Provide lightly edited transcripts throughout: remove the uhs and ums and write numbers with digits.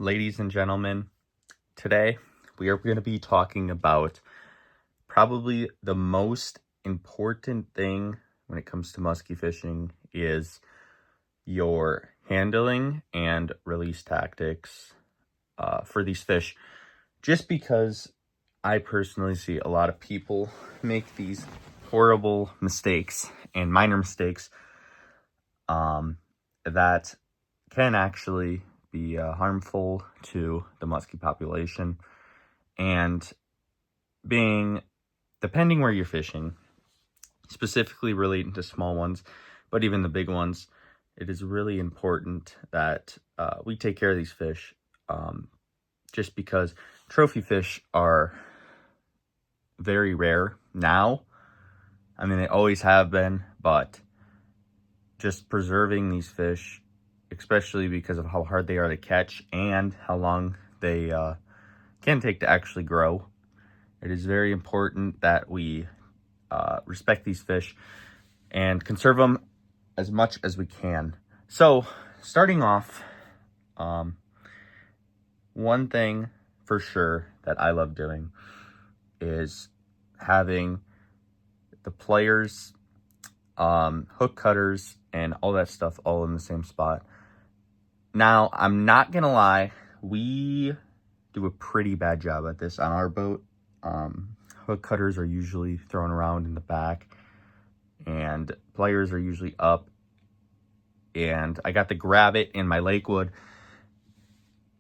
ladies and gentlemen, today we are going to be talking about probably the most important thing when it comes to musky fishing is your handling and release tactics for these fish. Just because I personally see a lot of people make these horrible mistakes and minor mistakes that can actually be harmful to the musky population. And depending where you're fishing, specifically relating to small ones, but even the big ones, it is really important that we take care of these fish, just because trophy fish are very rare now. I mean, they always have been, but just preserving these fish, especially because of how hard they are to catch and how long they can take to actually grow. It is very important that we respect these fish and conserve them as much as we can. So, starting off, one thing for sure that I love doing is having the players, hook cutters, and all that stuff all in the same spot. Now, I'm not gonna lie, we do a pretty bad job at this on our boat. Hook cutters are usually thrown around in the back, and players are usually up. And I got the Grabb It in my Lakewood.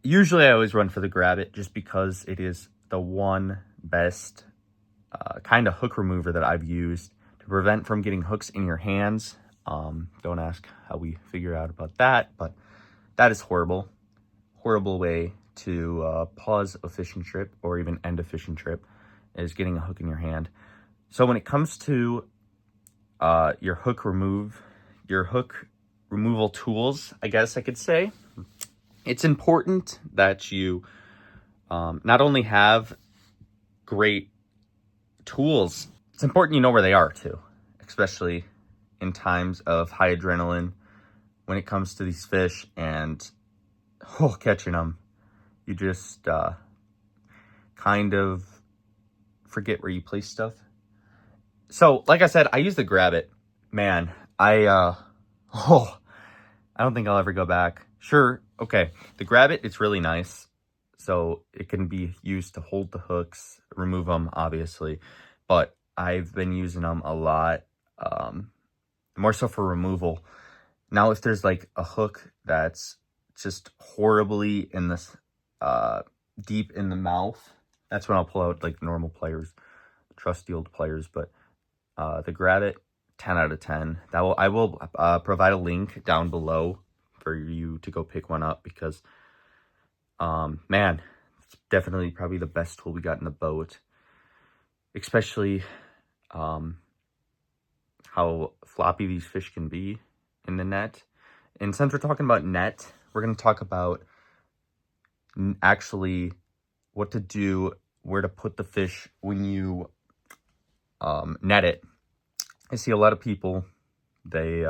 Usually I always run for the Grabb It just because it is the one best kind of hook remover that I've used to prevent from getting hooks in your hands. Don't ask how we figure out about that, but that is horrible way to pause a fishing trip or even end a fishing trip, is getting a hook in your hand. So when it comes to your hook removal tools, I guess I could say, it's important that you not only have great tools, it's important you know where they are too, especially in times of high adrenaline when it comes to these fish and catching them. You just kind of forget where you place stuff. So, like I said, I use the Grabb It. Man, I don't think I'll ever go back. Sure, okay, the Grabb It, it's really nice. So it can be used to hold the hooks, remove them, obviously. But I've been using them a lot, more so for removal. Now, if there's like a hook that's just horribly in this deep in the mouth, that's when I'll pull out like normal pliers, trusty old pliers. But the Grabb It, 10 out of 10. I will provide a link down below for you to go pick one up, because man, it's definitely probably the best tool we got in the boat, especially how floppy these fish can be in the net. And since we're talking about net, we're going to talk about actually what to do, where to put the fish when you net it. I see a lot of people, they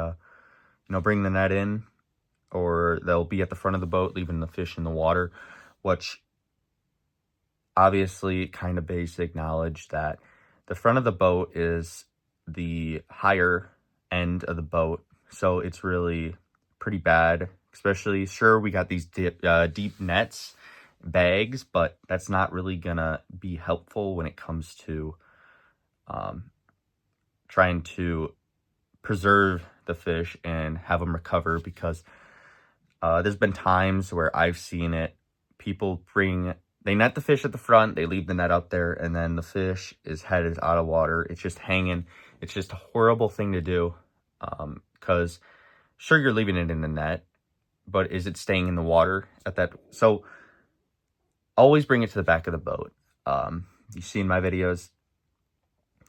bring the net in, or they'll be at the front of the boat leaving the fish in the water, which obviously kind of basic knowledge that the front of the boat is the higher end of the boat. So it's really pretty bad, especially, sure, we got these deep nets, bags, but that's not really gonna be helpful when it comes to trying to preserve the fish and have them recover, because there's been times where I've seen it, people they net the fish at the front, they leave the net up there, and then the fish is headed out of water. It's just hanging. It's just a horrible thing to do, because sure, you're leaving it in the net, but is it staying in the water at that? So always bring it to the back of the boat. You see in my videos,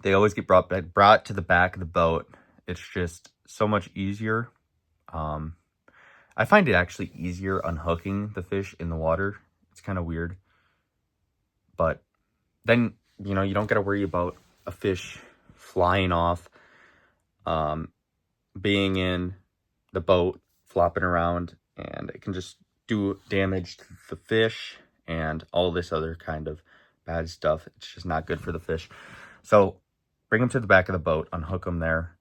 they always get brought to the back of the boat. It's just so much easier. I find it actually easier unhooking the fish in the water. It's kind of weird. But then, you don't got to worry about a fish flying off, being in the boat, flopping around, and it can just do damage to the fish and all this other kind of bad stuff. It's just not good for the fish. So bring them to the back of the boat, unhook them there,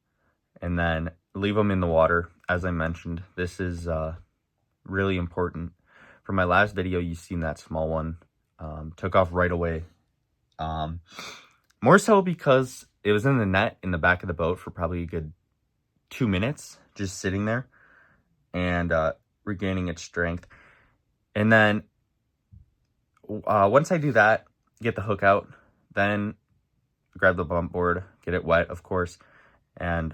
and then leave them in the water. As I mentioned, this is really important. For my last video, you've seen that small one took off right away. More so because it was in the net in the back of the boat for probably a good 2 minutes, just sitting there and regaining its strength. And then once I do that, get the hook out, then grab the bump board, get it wet, of course, and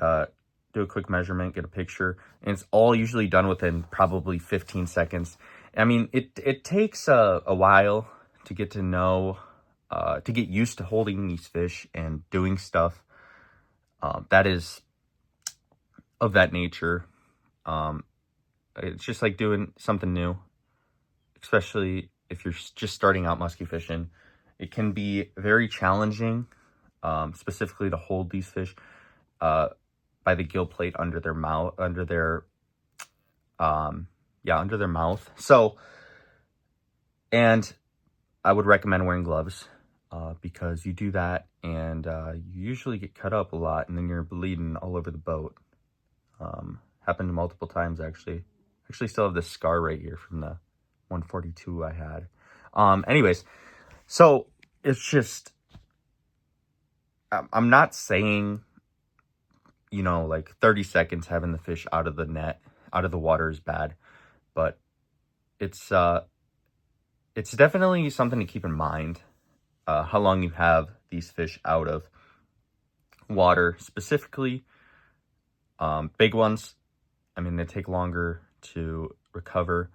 do a quick measurement, get a picture. And it's all usually done within probably 15 seconds. I mean, it takes a while to get to know, to get used to holding these fish and doing stuff that is of that nature. It's just like doing something new, especially if you're just starting out musky fishing. It can be very challenging, specifically to hold these fish by the gill plate under their mouth, under their mouth. So, and I would recommend wearing gloves because you do that and you usually get cut up a lot and then you're bleeding all over the boat. Happened multiple times, actually. Actually still have this scar right here from the 142 I had. Anyways, so it's just, I'm not saying, you know, like 30 seconds having the fish out of the net, out of the water is bad, but it's definitely something to keep in mind, how long you have these fish out of water. Specifically, big ones, I mean, they take longer to recover.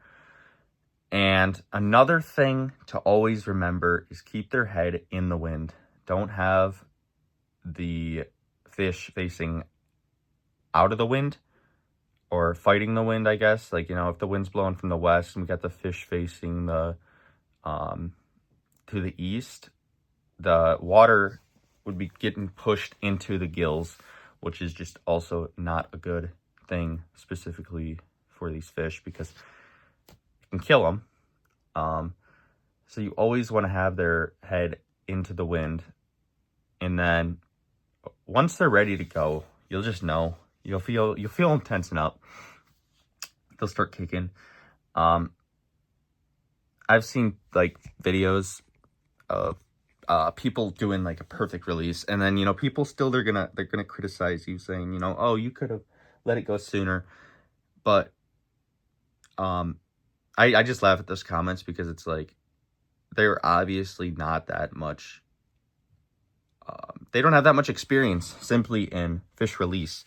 And another thing to always remember is keep their head in the wind. Don't have the fish facing out of the wind or fighting the wind, I guess. Like, you know, if the wind's blowing from the west and we got the fish facing the to the east, the water would be getting pushed into the gills, which is just also not a good thing specifically for these fish because it can kill them. So you always want to have their head into the wind, and then once they're ready to go, you'll just know. You'll feel them tensing up. They'll start kicking. I've seen like videos of people doing like a perfect release, and then, you know, people still they're gonna criticize you, saying, you know, oh, you could have let it go sooner. But I just laugh at those comments because it's like they're obviously not that much. They don't have that much experience simply in fish release.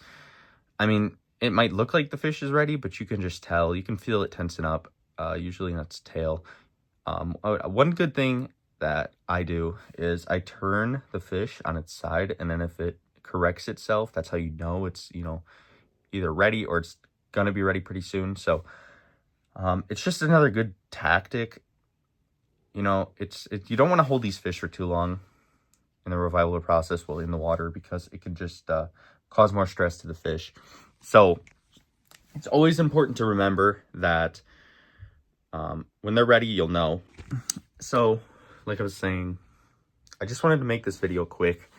I mean, it might look like the fish is ready, but you can just tell. You can feel it tensing up, usually in its tail. One good thing that I do is I turn the fish on its side, and then if it corrects itself, that's how you know it's, you know, either ready or it's gonna be ready pretty soon. So it's just another good tactic. You know, you don't want to hold these fish for too long in the revival process while in the water because it can just cause more stress to the fish. So it's always important to remember that when they're ready, you'll know. So, like I was saying, I just wanted to make this video quick,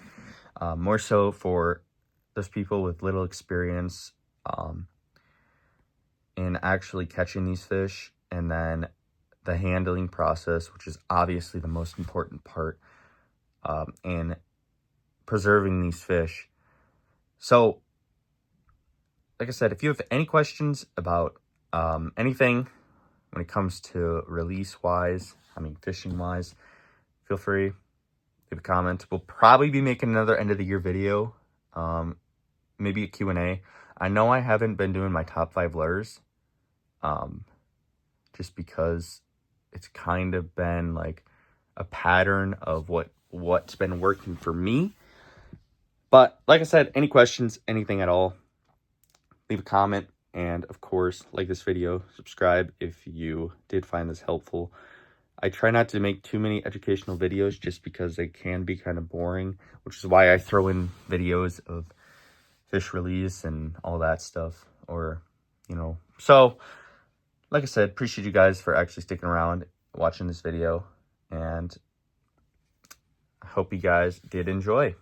more so for those people with little experience in actually catching these fish, and then the handling process, which is obviously the most important part in preserving these fish. So, like I said, if you have any questions about anything when it comes to release-wise, I mean fishing-wise, feel free, leave a comment. We'll probably be making another end-of-the-year video, maybe a Q&A. I know I haven't been doing my top 5 lures, just because it's kind of been like a pattern of what's been working for me. But like I said, any questions, anything at all, leave a comment. And of course, like this video, subscribe if you did find this helpful. I try not to make too many educational videos just because they can be kind of boring, which is why I throw in videos of fish release and all that stuff, or, you know. So like I said, appreciate you guys for actually sticking around, watching this video, and I hope you guys did enjoy.